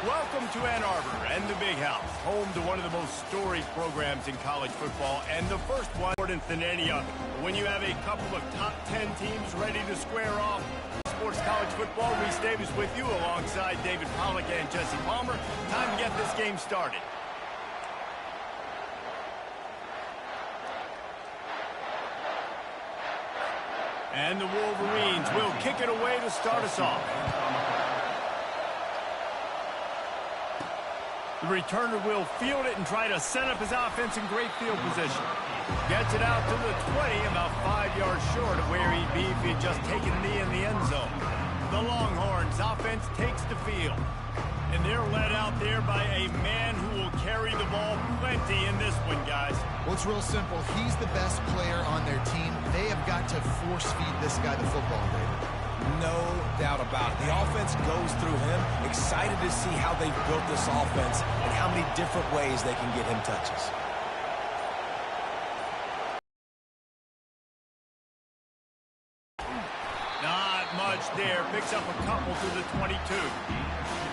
Welcome to Ann Arbor and the Big House, home to one of the most storied programs in college football, and the first one more than any other. When you have a couple of top 10 teams ready to square off, Sports College Football, Reese Davis with you alongside David Pollack and Jesse Palmer. Time to get this game started. And the Wolverines will kick it away to start us off. The returner will field it and try to set up his offense in great field position. Gets it out to the 20, about 5 yards short of where he'd be if he had just taken a knee in the end zone. The Longhorns offense takes the field. And they're led out there by a man who will carry the ball plenty in this one, guys. Well, it's real simple. He's the best player on their team. They have got to force-feed this guy the football, David. No doubt about it. The offense goes through him. Excited to see how they've built this offense and how many different ways they can get him touches. Not much there. Picks up a couple to the 22.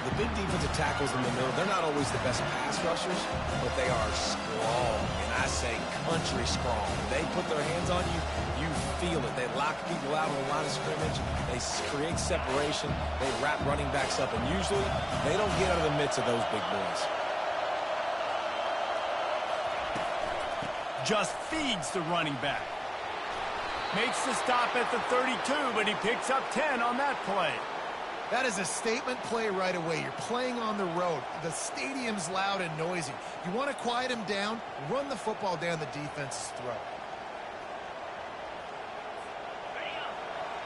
The big defensive tackles in the middle, they're not always the best pass rushers, but they are strong, and I say country strong. They put their hands on you, you feel it. They lock people out on the line of scrimmage. They create separation. They wrap running backs up, and usually they don't get out of the midst of those big boys. Just feeds the running back. Makes the stop at the 32, but he picks up 10 on that play. That is a statement play right away. You're playing on the road. The stadium's loud and noisy. You want to quiet him down, run the football down the defense's throat.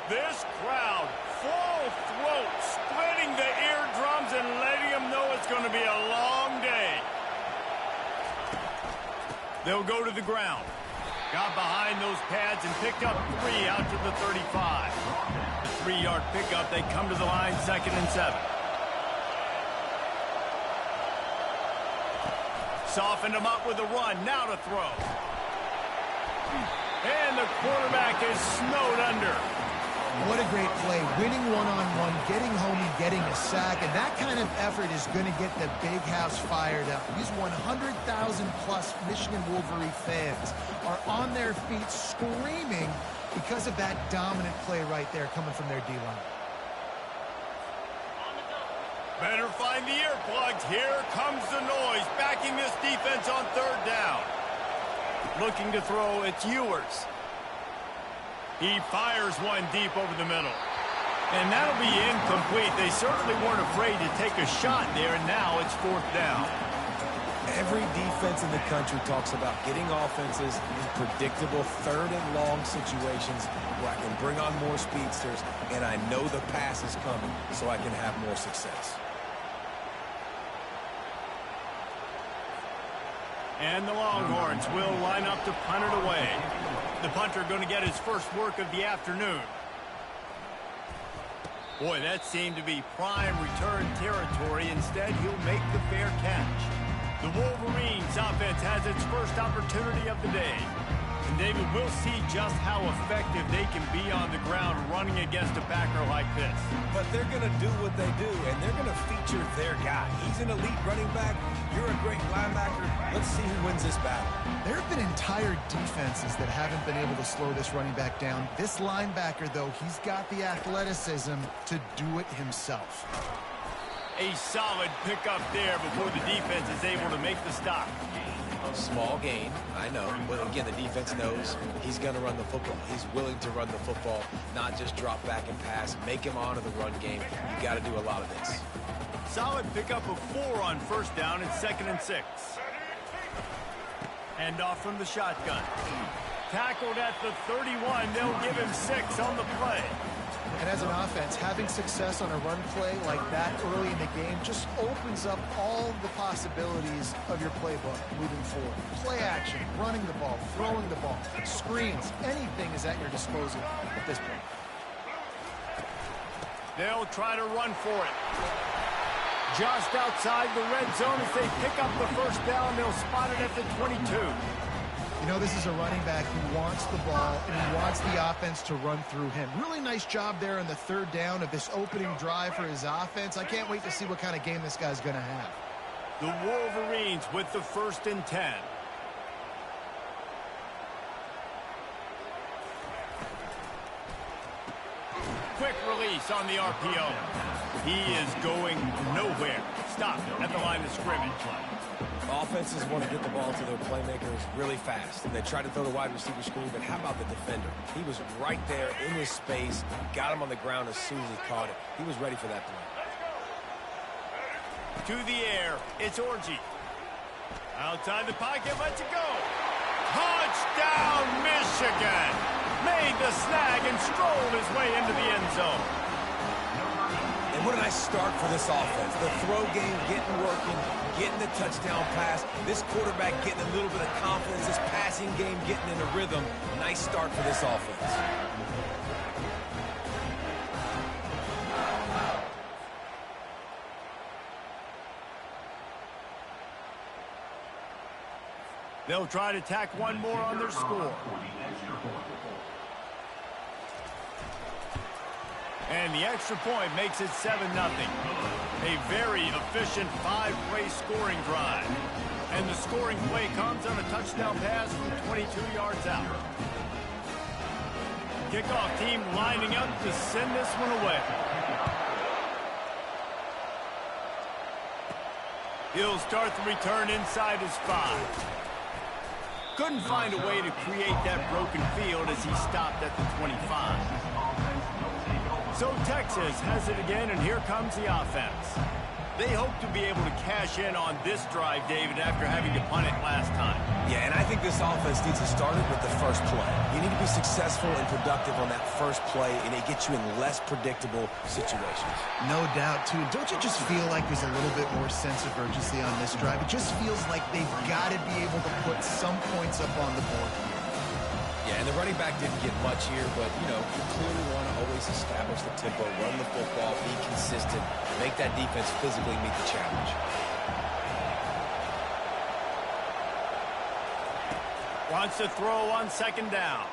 This crowd, full throat, splitting the eardrums and letting them know it's going to be a long day. They'll go to the ground. Got behind those pads and picked up 3 out to the 35. 3-yard pickup. They come to the line, 2nd and 7. Softened them up with a run. Now to throw. And the quarterback is snowed under. What a great play. Winning one-on-one, getting home and getting a sack. And that kind of effort is going to get the Big House fired up. These 100,000-plus Michigan Wolverine fans are on their feet screaming because of that dominant play right there coming from their D-line. Better find the earplugs. Here comes the noise, backing this defense on 3rd down. Looking to throw, it's Ewers. He fires one deep over the middle. And that'll be incomplete. They certainly weren't afraid to take a shot there, and now it's 4th down. Every defense in the country talks about getting offenses in predictable 3rd and long situations where I can bring on more speedsters and I know the pass is coming so I can have more success. And the Longhorns will line up to punt it away. The punter going to get his first work of the afternoon. Boy, that seemed to be prime return territory. Instead, he'll make the fair catch. The Wolverines offense has its first opportunity of the day. And David, we'll see just how effective they can be on the ground running against a backer like this. But they're going to do what they do, and they're going to feature their guy. He's an elite running back. You're a great linebacker. Let's see who wins this battle. There have been entire defenses that haven't been able to slow this running back down. This linebacker, though, he's got the athleticism to do it himself. A solid pickup there before the defense is able to make the stop. Small gain, I know, but again, the defense knows he's going to run the football. He's willing to run the football, not just drop back and pass, make him honor the run game. You got to do a lot of this. Solid pickup of 4 on 1st down and 2nd and 6. Hand off from the shotgun. Tackled at the 31. They'll give him 6 on the play. And as an offense, having success on a run play like that early in the game just opens up all the possibilities of your playbook moving forward. Play action, running the ball, throwing the ball, screens, anything is at your disposal at this point. They'll try to run for it. Just outside the red zone as they pick up the 1st down. They'll spot it at the 22. You know, this is a running back who wants the ball and he wants the offense to run through him. Really nice job there on the third down of this opening drive for his offense. I can't wait to see what kind of game this guy's going to have. The Wolverines with the 1st and 10. Quick release on the RPO. He is going nowhere. Stop at the line of scrimmage. Offenses want to get the ball to their playmakers really fast. And they try to throw the wide receiver screen, but how about the defender? He was right there in his space, got him on the ground as soon as he caught it. He was ready for that play. To the air, it's Orgy. Outside the pocket, lets it go. Touchdown, Michigan! Made the snag and strolled his way into the end zone. And what a nice start for this offense. The throw game getting working, getting the touchdown pass. This quarterback getting a little bit of confidence. This passing game getting in a rhythm. Nice start for this offense. They'll try to tack one more on their score. And the extra point makes it 7-0. A very efficient 5-play scoring drive. And the scoring play comes on a touchdown pass from 22 yards out. Kickoff team lining up to send this one away. He'll start the return inside his 5. Couldn't find a way to create that broken field as he stopped at the 25. So Texas has it again, and here comes the offense. They hope to be able to cash in on this drive, David, after having to punt it last time. Yeah, and I think this offense needs to start it with the first play. You need to be successful and productive on that first play, and it gets you in less predictable situations. No doubt, too. Don't you just feel like there's a little bit more sense of urgency on this drive? It just feels like they've got to be able to put some points up on the board here. Yeah, and the running back didn't get much here, but, you know, you clearly want to always establish the tempo, run the football, be consistent, make that defense physically meet the challenge. Wants to throw on 2nd down.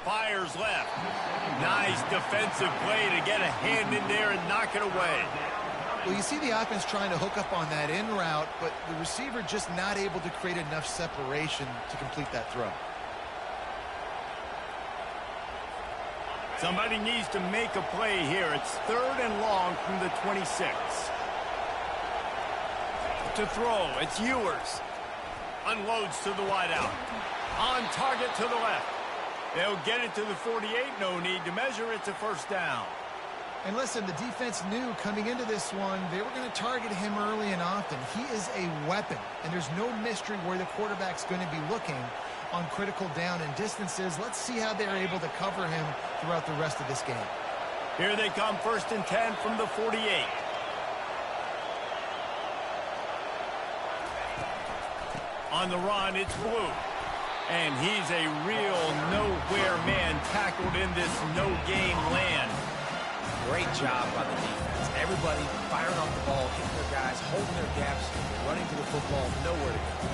Fires left. Nice defensive play to get a hand in there and knock it away. Well, you see the offense trying to hook up on that in route, but the receiver just not able to create enough separation to complete that throw. Somebody needs to make a play here. It's 3rd and long from the 26. To throw, it's Ewers. Unloads to the wideout. On target to the left. They'll get it to the 48. No need to measure. It's a 1st down. And listen, the defense knew coming into this one, they were going to target him early and often. He is a weapon, and there's no mystery where the quarterback's going to be looking on critical down and distances. Let's see how they're able to cover him throughout the rest of this game. Here they come, 1st and 10 from the 48. On the run, it's Blue. And he's a real nowhere man tackled in this no-game land. Great job by the defense. Everybody firing off the ball, hitting their guys, holding their gaps, running to the football, nowhere to go.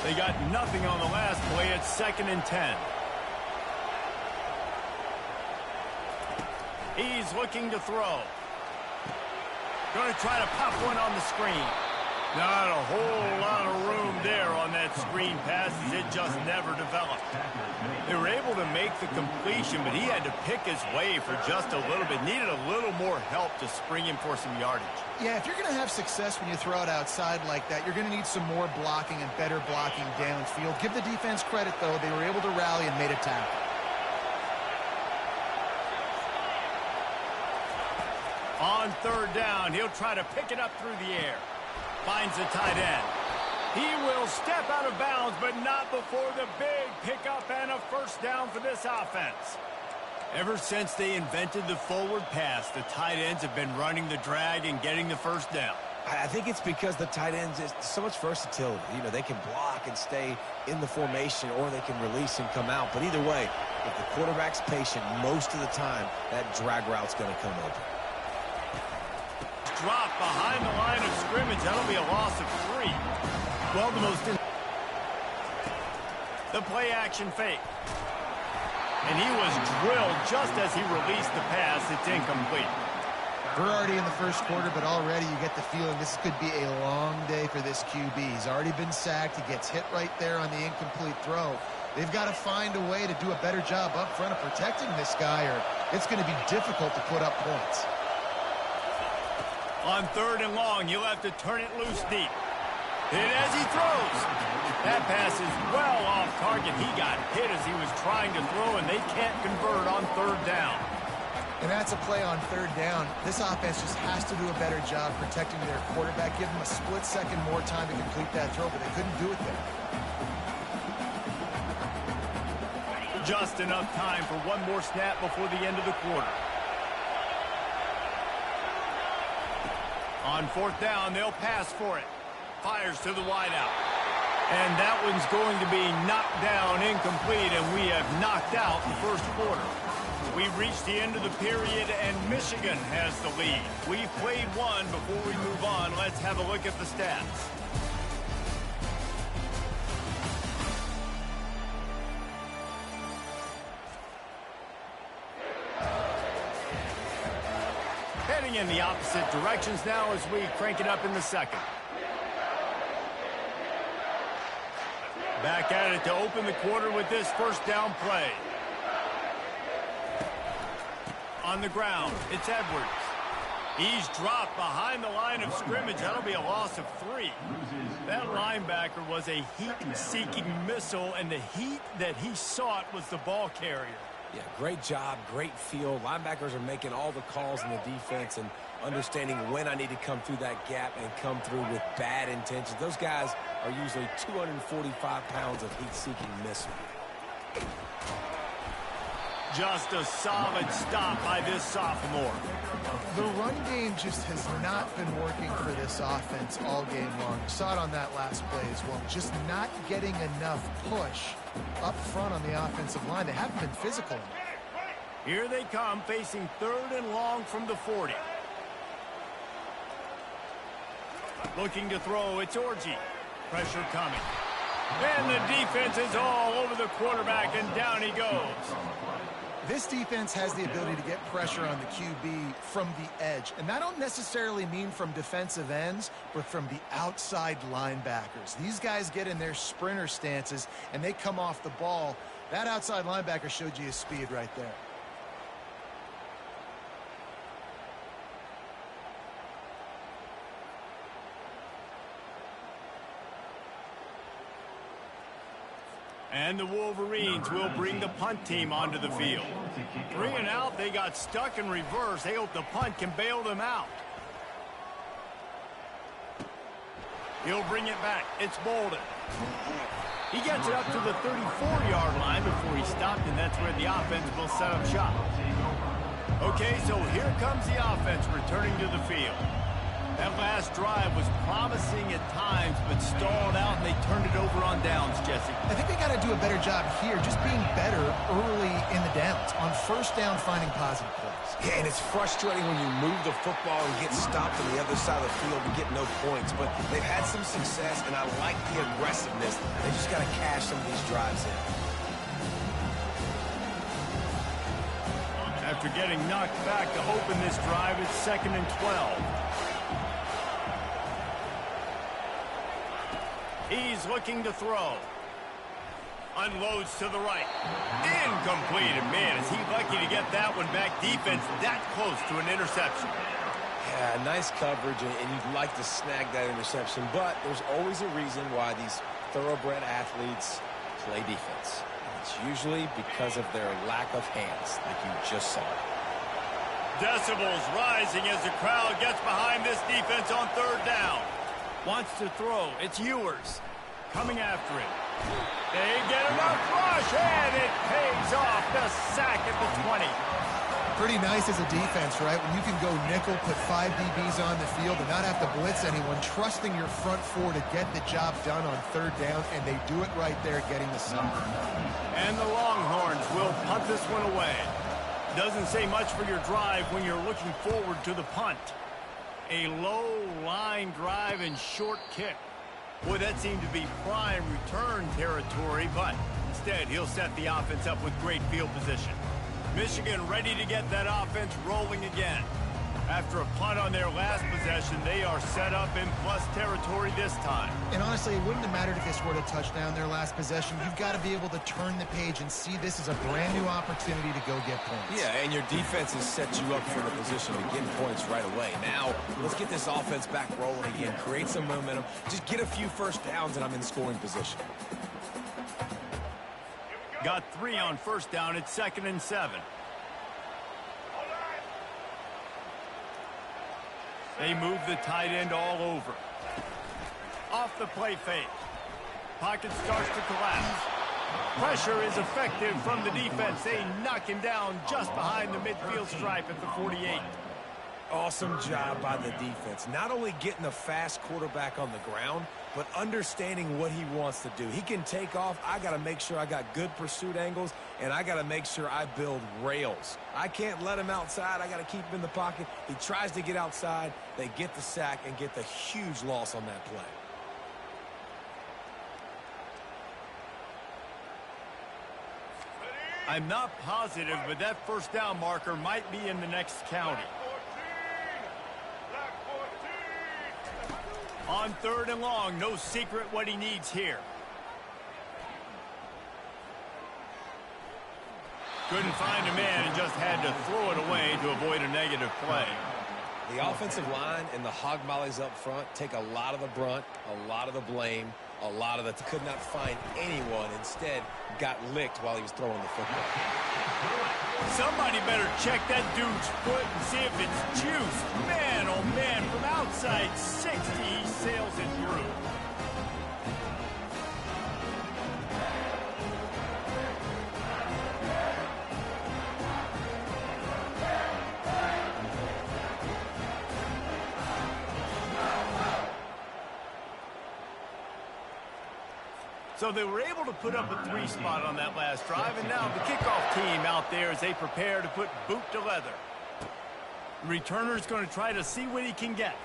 They got nothing on the last play. It's 2nd and 10. He's looking to throw. Going to try to pop one on the screen. Not a whole lot of room there on that screen pass as it just never developed. They were able to make the completion, but he had to pick his way for just a little bit. Needed a little more help to spring him for some yardage. Yeah, if you're going to have success when you throw it outside like that, you're going to need some more blocking and better blocking downfield. Give the defense credit, though. They were able to rally and made a tackle. On 3rd down, he'll try to pick it up through the air. Finds the tight end. He will step out of bounds, but not before the big pickup and a 1st down for this offense. Ever since they invented the forward pass, the tight ends have been running the drag and getting the 1st down. I think it's because the tight ends is so much versatility. You know, they can block and stay in the formation, or they can release and come out. But either way, if the quarterback's patient, most of the time, that drag route's going to come open. dropped behind the line of scrimmage. That'll be a loss of 3. Well, the play action fake. And he was drilled just as he released the pass. It's incomplete. We're already in the first quarter, but already you get the feeling this could be a long day for this QB. He's already been sacked. He gets hit right there on the incomplete throw. They've got to find a way to do a better job up front of protecting this guy, or it's going to be difficult to put up points. On 3rd and long, you'll have to turn it loose deep. And as he throws, that pass is well off target. He got hit as he was trying to throw, and they can't convert on 3rd down. And that's a play on 3rd down. This offense just has to do a better job protecting their quarterback. Give him a split second more time to complete that throw, but they couldn't do it there. Just enough time for one more snap before the end of the quarter. On 4th down, they'll pass for it. Fires to the wideout. And that one's going to be knocked down incomplete, and we have knocked out the first quarter. We've reached the end of the period, and Michigan has the lead. We've played one. Before we move on, let's have a look at the stats. Heading in the opposite directions now as we crank it up in the second. Back at it to open the quarter with this first down play. On the ground, it's Edwards. He's dropped behind the line of scrimmage. That'll be a loss of 3. That linebacker was a heat-seeking missile, and the heat that he sought was the ball carrier. Yeah, great job, great feel. Linebackers are making all the calls in the defense and understanding when I need to come through that gap and come through with bad intentions. Those guys are usually 245 pounds of heat-seeking missile. Just a solid stop by this sophomore. The run game just has not been working for this offense all game long. You saw it on that last play as well. Just not getting enough push up front on the offensive line. They haven't been physical enough. Here they come, facing 3rd and long from the 40. Looking to throw, it's Orji. Pressure coming. And the defense is all over the quarterback, and down he goes. This defense has the ability to get pressure on the QB from the edge. And that don't necessarily mean from defensive ends, but from the outside linebackers. These guys get in their sprinter stances, and they come off the ball. That outside linebacker showed you his speed right there. And the Wolverines will bring the punt team onto the field. 3 and out, they got stuck in reverse. They hope the punt can bail them out. He'll bring it back. It's Bolden. He gets it up to the 34-yard line before he stopped, and that's where the offense will set up shop. Okay, so here comes the offense returning to the field. That last drive was promising at times, but stalled out, and they turned it over on downs, Jesse. I think they got to do a better job here, just being better early in the downs. On 1st down, finding positive plays. Yeah, and it's frustrating when you move the football and get stopped on the other side of the field and get no points. But they've had some success, and I like the aggressiveness. They just got to cash some of these drives in. After getting knocked back to open this drive, it's 2nd and 12. He's looking to throw. Unloads to the right. Incomplete. And man, is he lucky to get that one back. Defense that close to an interception. Yeah, nice coverage, and you'd like to snag that interception, but there's always a reason why these thoroughbred athletes play defense. And it's usually because of their lack of hands, like you just saw. Decibels rising as the crowd gets behind this defense on 3rd down. Wants to throw. It's Ewers coming after it. They get enough rush, and it pays off. The sack at the 20. Pretty nice as a defense, right? When you can go nickel, put 5 DBs on the field, and not have to blitz anyone, trusting your front 4 to get the job done on 3rd down, and they do it right there, getting the sack. And the Longhorns will punt this one away. Doesn't say much for your drive when you're looking forward to the punt. A low line drive and short kick. Boy, that seemed to be prime return territory, but instead he'll set the offense up with great field position. Michigan ready to get that offense rolling again. After a punt on their last possession, they are set up in plus territory this time. And honestly, it wouldn't have mattered if they scored a touchdown their last possession. You've got to be able to turn the page and see this as a brand new opportunity to go get points. Yeah, and your defense has set you up for the position to get points right away. Now, let's get this offense back rolling again, create some momentum, just get a few first downs, and I'm in scoring position. Got 3 on first down. It's 2nd and 7. They move the tight end all over. Off the play fake. Pocket starts to collapse. Pressure is effective from the defense. They knock him down just behind the midfield stripe at the 48. Awesome job by the defense. Not only getting the fast quarterback on the ground, but understanding what he wants to do. He can take off. I got to make sure I got good pursuit angles, and I got to make sure I build rails. I can't let him outside. I got to keep him in the pocket. He tries to get outside. They get the sack and get the huge loss on that play. I'm not positive, but that first down marker might be in the next county. On 3rd and long, no secret what he needs here. Couldn't find a man and just had to throw it away to avoid a negative play. The offensive line and the hog mollies up front take a lot of the brunt, a lot of the blame, a lot of the could not find anyone. Instead, got licked while he was throwing the football. Somebody better check that dude's foot and see if it's juiced. Man, oh man, from outside 60, he sails it through. So they were able to put up a 3 spot on that last drive, and now the kickoff team out there as they prepare to put boot to leather. The returner's going to try to see what he can get.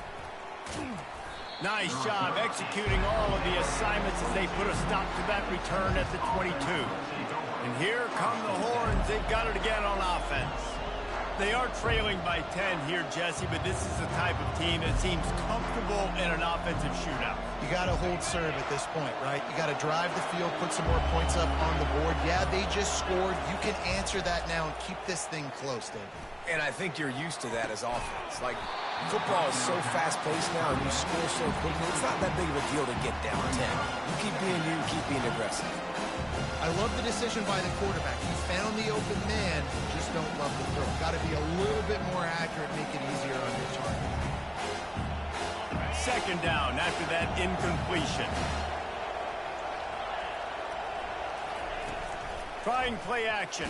Nice job executing all of the assignments as they put a stop to that return at the 22. And here come the horns. They've got it again on offense. They are trailing by 10 here, Jesse, but this is the type of team that seems comfortable in an offensive shootout. You got to hold serve at this point, right? You got to drive the field, put some more points up on the board. Yeah, they just scored. You can answer that now and keep this thing close, David. And I think you're used to that as offense. Like, football is so fast-paced now, and you score so quickly, it's not that big of a deal to get down 10. You keep being you, keep being aggressive. I love the decision by the quarterback. He found the open man, just don't love the throw. Got to be a little bit more accurate, make it easier on your target. 2nd down after that incompletion. Trying play action.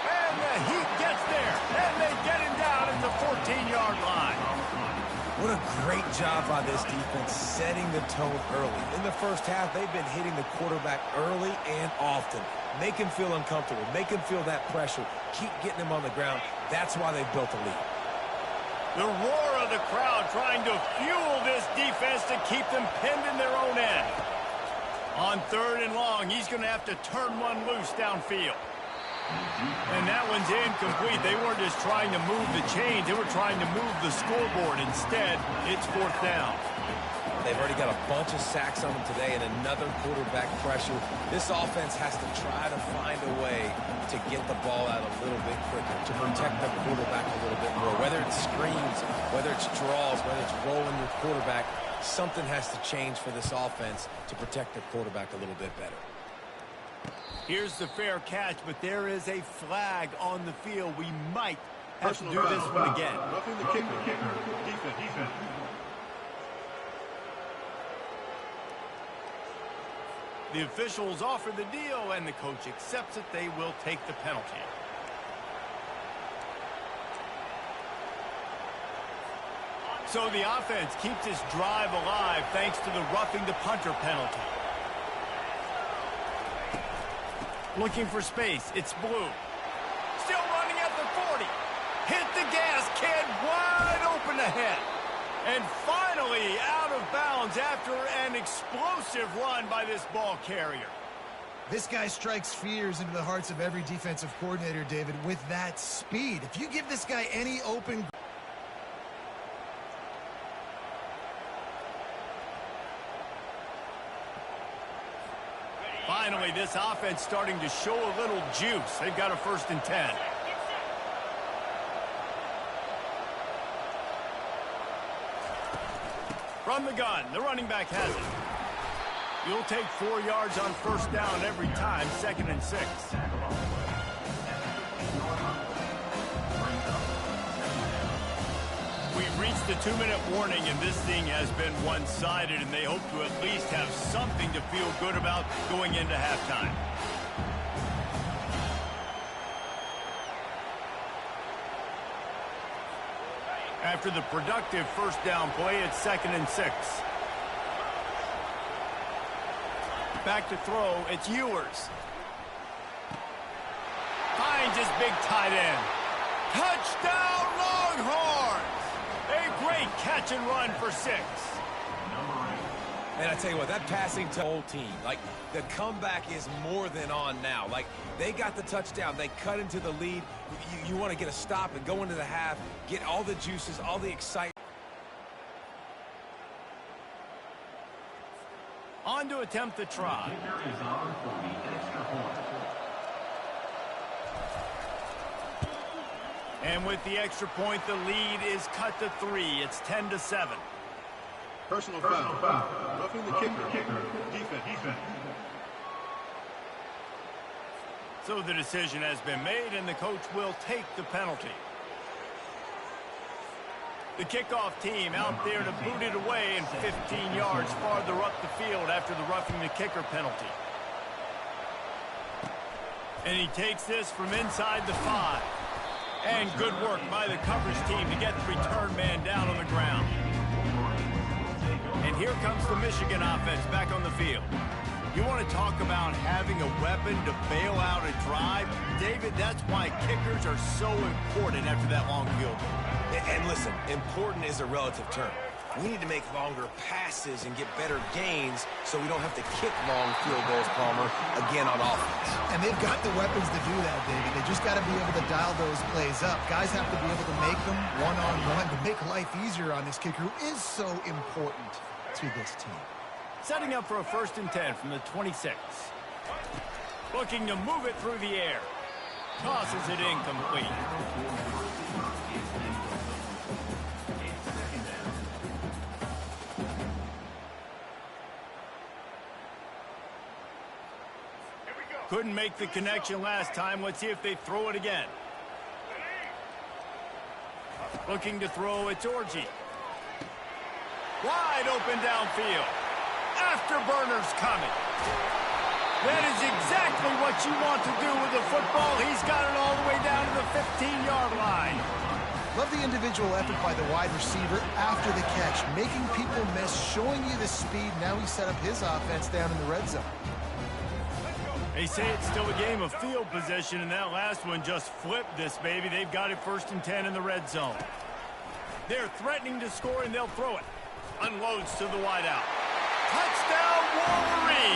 And the heat gets there, and they get him down at the 14-yard line. What a great job by this defense setting the tone early. In the first half, they've been hitting the quarterback early and often. Make him feel uncomfortable. Make him feel that pressure. Keep getting him on the ground. That's why they've built a lead. The roar of the crowd trying to fuel this defense to keep them pinned in their own end. On 3rd and long, he's going to have to turn one loose downfield. And that one's incomplete. They weren't just trying to move the chains. They were trying to move the scoreboard. Instead, it's 4th down. They've already got a bunch of sacks on them today and another quarterback pressure. This offense has to try to find a way to get the ball out a little bit quicker, to protect the quarterback a little bit more. Whether it's screens, whether it's draws, whether it's rolling your quarterback, something has to change for this offense to protect the quarterback a little bit better. Here's the fair catch, but there is a flag on the field. We might have to do this one again. Roughing the kicker. Defense. The officials offer the deal, and the coach accepts it. They will take the penalty. So the offense keeps its drive alive thanks to the roughing the punter penalty. Looking for space. It's Blue. Still running at the 40. Hit the gas, kid. Wide open open ahead. And finally out of bounds after an explosive run by this ball carrier. This guy strikes fears into the hearts of every defensive coordinator, David, with that speed. If you give this guy any open... Finally, this offense starting to show a little juice. They've got a 1st and 10. From the gun, the running back has it. You'll take 4 yards on 1st down every time, 2nd and 6. We've reached the 2-minute warning, and this thing has been one-sided, and they hope to at least have something to feel good about going into halftime. After the productive 1st down play, it's 2nd and 6. Back to throw, it's Ewers. Finds his big tight end. Touchdown, Longhorns! A great catch and run for 6. And I tell you what, that passing to the whole team, like, the comeback is more than on now. Like, they got the touchdown. They cut into the lead. You want to get a stop and go into the half, get all the juices, all the excitement. On to attempt the try. And with the extra point, the lead is cut to 3. It's 10-7. Personal foul. Roughing the kicker. Defense. So the decision has been made, and the coach will take the penalty. The kickoff team out there to boot it away and 15 yards farther up the field after the roughing the kicker penalty. And he takes this from inside the 5. And good work by the coverage team to get the return man down on the ground. And here comes the Michigan offense back on the field. You want to talk about having a weapon to bail out a drive? David, that's why kickers are so important after that long field goal. And listen, important is a relative term. We need to make longer passes and get better gains so we don't have to kick long field goals, Palmer, again on offense. And they've got the weapons to do that, David. They just got to be able to dial those plays up. Guys have to be able to make them one-on-one to make life easier on this kicker who is so important to this team. Setting up for a 1st and 10 from the 26. Looking to move it through the air. Tosses it incomplete. Couldn't make the connection last time. Let's see if they throw it again. Looking to throw, it's Orji. Wide open downfield. Afterburner's coming. That is exactly what you want to do with the football. He's got it all the way down to the 15-yard line. Love the individual effort by the wide receiver after the catch, making people miss, showing you the speed. Now he set up his offense down in the red zone. They say it's still a game of field position, and that last one just flipped this baby. They've got it 1st and 10 in the red zone. They're threatening to score, and they'll throw it. Unloads to the wideout. Touchdown, Wolverines!